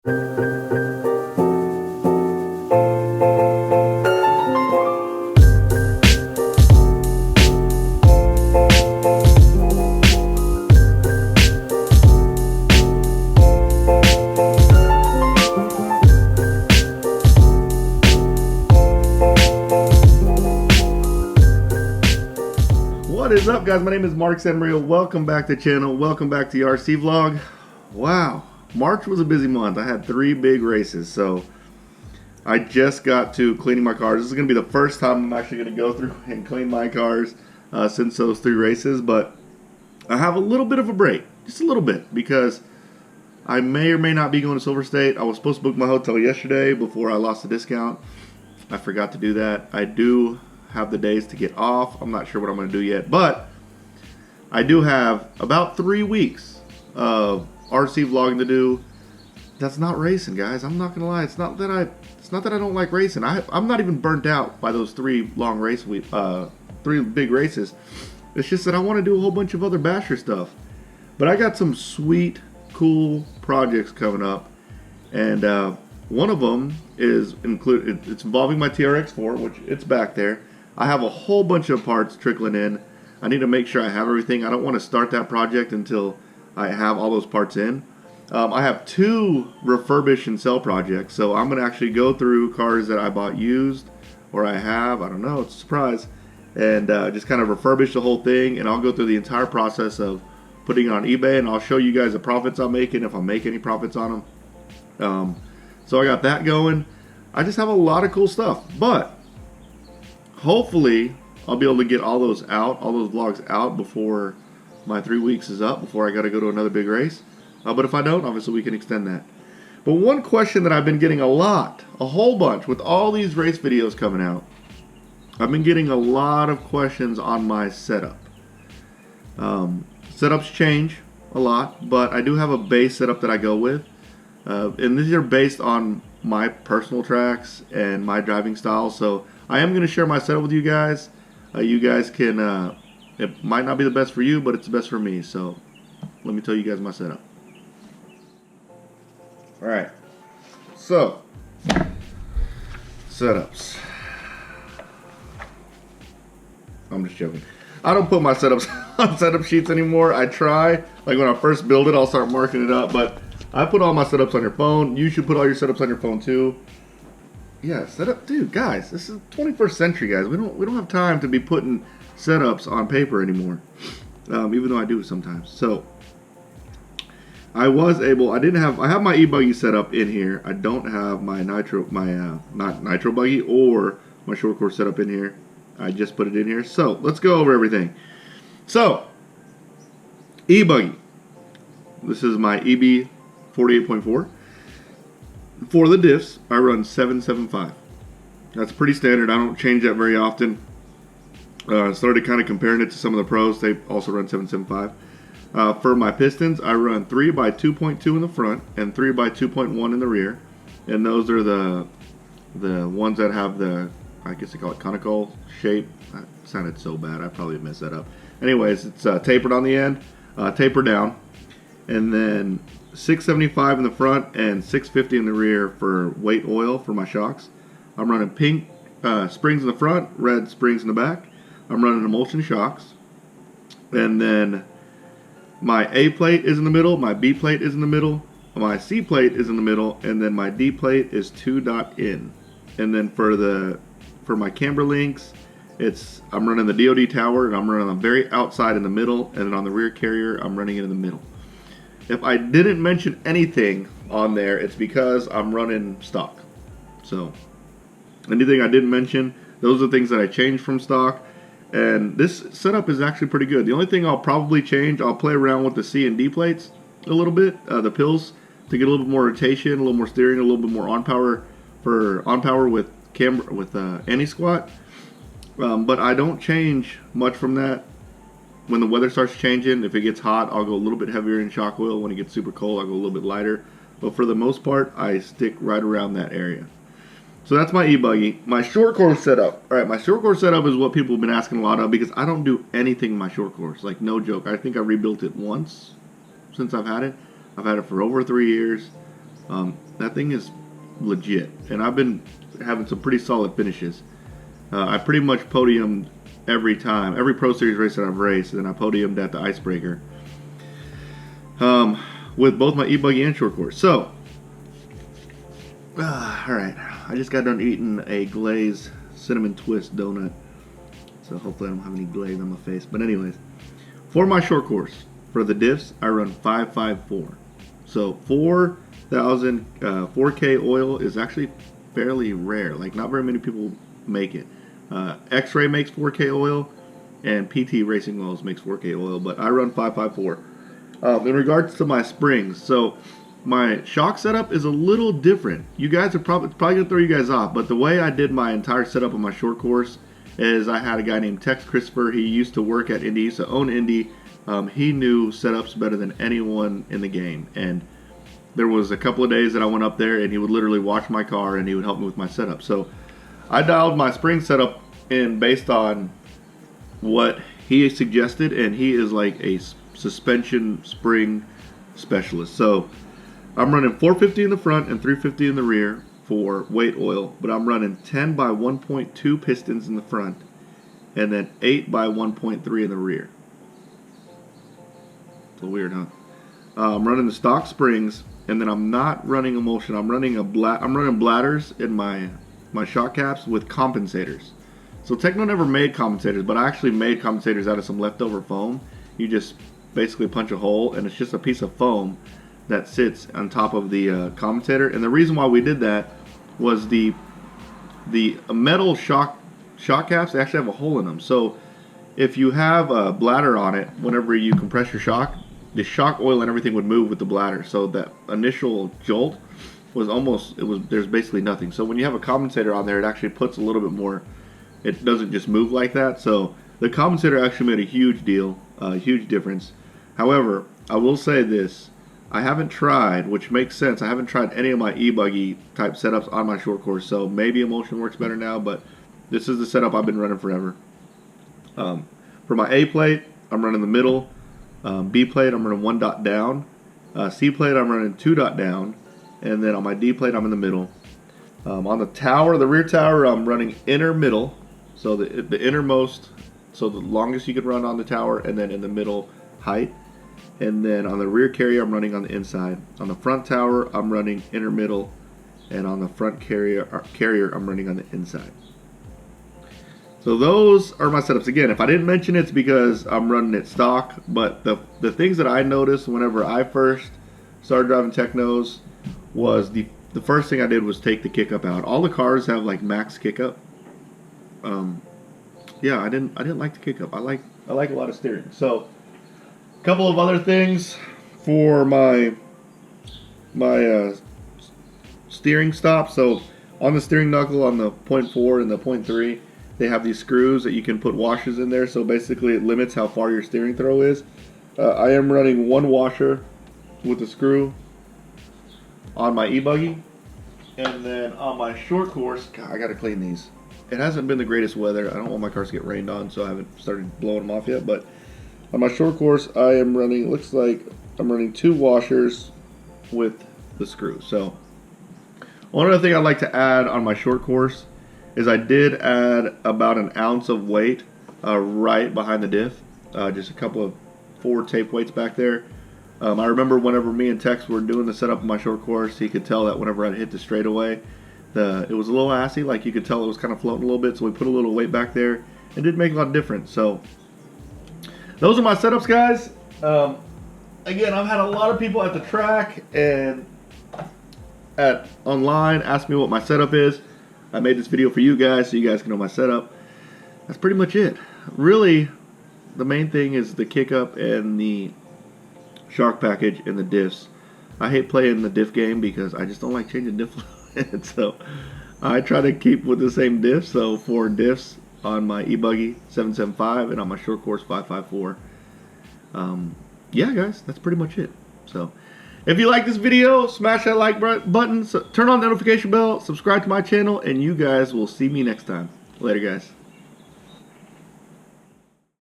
What is up, guys? My name is Mark Santamaria. Welcome back to the channel. Welcome back to the RC vlog. Wow, March was a busy month. I had 3 big races, so I just got to cleaning my cars. This is going to be the first time I'm actually going to go through and clean my cars since those 3 races, but I have a little bit of a break, just a little bit, because I may or may not be going to Silver State. I was supposed to book my hotel yesterday before I lost the discount. I forgot to do that. I do have the days to get off. I'm not sure what I'm going to do yet, but I do have about 3 weeks of RC vlogging to do. That's not racing, guys. I'm not going to lie. It's not that I don't like racing. I'm not even burnt out by those 3 long race week, 3 big races. It's just that I want to do a whole bunch of other basher stuff. But I got some sweet, cool projects coming up, and one of them is it's involving my TRX4, which it's back there. I have a whole bunch of parts trickling in. I need to make sure I have everything. I don't want to start that project until I have all those parts in. I have 2 refurbish and sell projects, so I'm going to actually go through cars that I bought used, or I don't know, it's a surprise, and just kind of refurbish the whole thing, and I'll go through the entire process of putting it on eBay, and I'll show you guys the profits I'm making, if I make any profits on them. So I got that going. I just have a lot of cool stuff, but hopefully I'll be able to get all those vlogs out before my 3 weeks is up, before I got to go to another big race. But if I don't, obviously we can extend that. But one question that I've been getting a whole bunch with all these race videos coming out, I've been getting a lot of questions on my setup. Setups change a lot, but I do have a base setup that I go with. And these are based on my personal tracks and my driving style, so I am going to share my setup with you guys. You guys can, it might not be the best for you, but it's the best for me. So let me tell you guys my setup. Alright, so setups. I'm just joking. I don't put my setups on setup sheets anymore. I try. Like when I first build it, I'll start marking it up, but I put all my setups on your phone. You should put all your setups on your phone too. Yeah, setup, dude, guys, this is 21st century, guys. We don't have time to be putting setups on paper anymore, even though I do sometimes. So I have my e-buggy set up in here. I don't have my not nitro buggy or my short course set up in here. I just put it in here. So let's go over everything. So e-buggy. This is my EB48.4. For the diffs, I run 775. That's pretty standard. I don't change that very often. Started kind of comparing it to some of the pros. They also run 775. For my pistons, I run 3x2.2 in the front and 3x2.1 in the rear. And those are the ones that have the, I guess they call it conical shape. That sounded so bad. I probably messed that up. Anyways, it's tapered on the end, tapered down. And then 675 in the front and 650 in the rear for weight oil for my shocks. I'm running pink springs in the front, red springs in the back. I'm running emulsion shocks. And then my A plate is in the middle, my B plate is in the middle, my C plate is in the middle, and then my D plate is 2 dot in. And then for my camber links, I'm running the DOD tower, and I'm running on the very outside in the middle, and then on the rear carrier, I'm running it in the middle. If I didn't mention anything on there, it's because I'm running stock. So anything I didn't mention, those are things that I changed from stock. And this setup is actually pretty good. The only thing I'll probably change, I'll play around with the C and D plates a little bit, the pills, to get a little bit more rotation, a little more steering, a little bit more on power with anti-squat. But I don't change much from that. When the weather starts changing, if it gets hot, I'll go a little bit heavier in shock oil. When it gets super cold, I'll go a little bit lighter. But for the most part, I stick right around that area. So that's my e-buggy. My short course setup. All right, my short course setup is what people have been asking a lot of, because I don't do anything in my short course. Like, no joke. I think I rebuilt it once since I've had it. I've had it for over 3 years. That thing is legit, and I've been having some pretty solid finishes. I pretty much podiumed every time, every Pro Series race that I've raced, and I podiumed at the Icebreaker with both my e-buggy and short course. So, alright, I just got done eating a glazed cinnamon twist donut, so hopefully I don't have any glaze on my face. But anyways, for my short course, for the diffs, I run 554. So 4,000 4K oil is actually fairly rare. Like, not very many people make it. X-Ray makes 4K oil, and PT Racing Oils makes 4K oil, but I run 554. In regards to my springs, so my shock setup is a little different. You guys are probably gonna throw you guys off, but the way I did my entire setup on my short course is I had a guy named Tex Christopher. He used to work at Indy, he used to own Indy. He knew setups better than anyone in the game, and there was a couple of days that I went up there and he would literally watch my car and he would help me with my setup. So I dialed my spring setup in based on what he suggested, and he is like a suspension spring specialist. So I'm running 450 in the front and 350 in the rear for weight oil, but I'm running 10 by 1.2 pistons in the front and then 8 by 1.3 in the rear. It's a little weird, huh? I'm running the stock springs, and then I'm not running emulsion. I'm running bladders in my shock caps with compensators. So Tekno never made compensators, but I actually made compensators out of some leftover foam. You just basically punch a hole, and it's just a piece of foam that sits on top of the compensator. And the reason why we did that was the metal shock caps, they actually have a hole in them. So if you have a bladder on it, whenever you compress your shock, the shock oil and everything would move with the bladder. So that initial jolt was there's basically nothing. So when you have a compensator on there, it actually puts a little bit more. It doesn't just move like that. So the compensator actually made a huge deal, a huge difference. However, I will say this. I haven't tried, which makes sense, I haven't tried any of my e-buggy type setups on my short course, so maybe emulsion works better now, but this is the setup I've been running forever. For my A plate, I'm running the middle. B plate, I'm running 1 dot down. C plate, I'm running 2 dot down. And then on my D plate, I'm in the middle. On the tower, the rear tower, I'm running inner middle. So the innermost, so the longest you could run on the tower, and then in the middle height. And then on the rear carrier, I'm running on the inside. On the front tower, I'm running inner middle. And on the front carrier, I'm running on the inside. So those are my setups. Again, if I didn't mention it, it's because I'm running it stock. But the things that I noticed whenever I first started driving Teknos was the first thing I did was take the kick up out. All the cars have like max kick up. Yeah, I didn't like the kick up. I like a lot of steering. So a couple of other things for my steering stop. So on the steering knuckle on the 0.4 and the 0.3, they have these screws that you can put washers in there. So basically it limits how far your steering throw is. I am running 1 washer with a screw on my e-buggy. And then on my short course, God, I gotta clean these. It hasn't been the greatest weather. I don't want my cars to get rained on, so I haven't started blowing them off yet. But on my short course, I am running, looks like I'm running 2 washers with the screw. So one other thing I'd like to add on my short course is I did add about an ounce of weight right behind the diff. Just a couple of 4 tape weights back there. I remember whenever me and Tex were doing the setup of my short course, he could tell that whenever I'd hit the straightaway, it was a little assy, like you could tell it was kind of floating a little bit, so we put a little weight back there. It did make a lot of difference. So those are my setups, guys. Again, I've had a lot of people at the track and online ask me what my setup is. I made this video for you guys so you guys can know my setup. That's pretty much it. Really, the main thing is the kick up and the shock package and the diffs. I hate playing the diff game because I just don't like changing diff fluid. So I try to keep with the same diffs. So 4 diffs on my e-buggy 775 and on my short course 554. Yeah, guys, that's pretty much it. So if you like this video, smash that like button, turn on the notification bell, subscribe to my channel, and you guys will see me next time. Later, guys.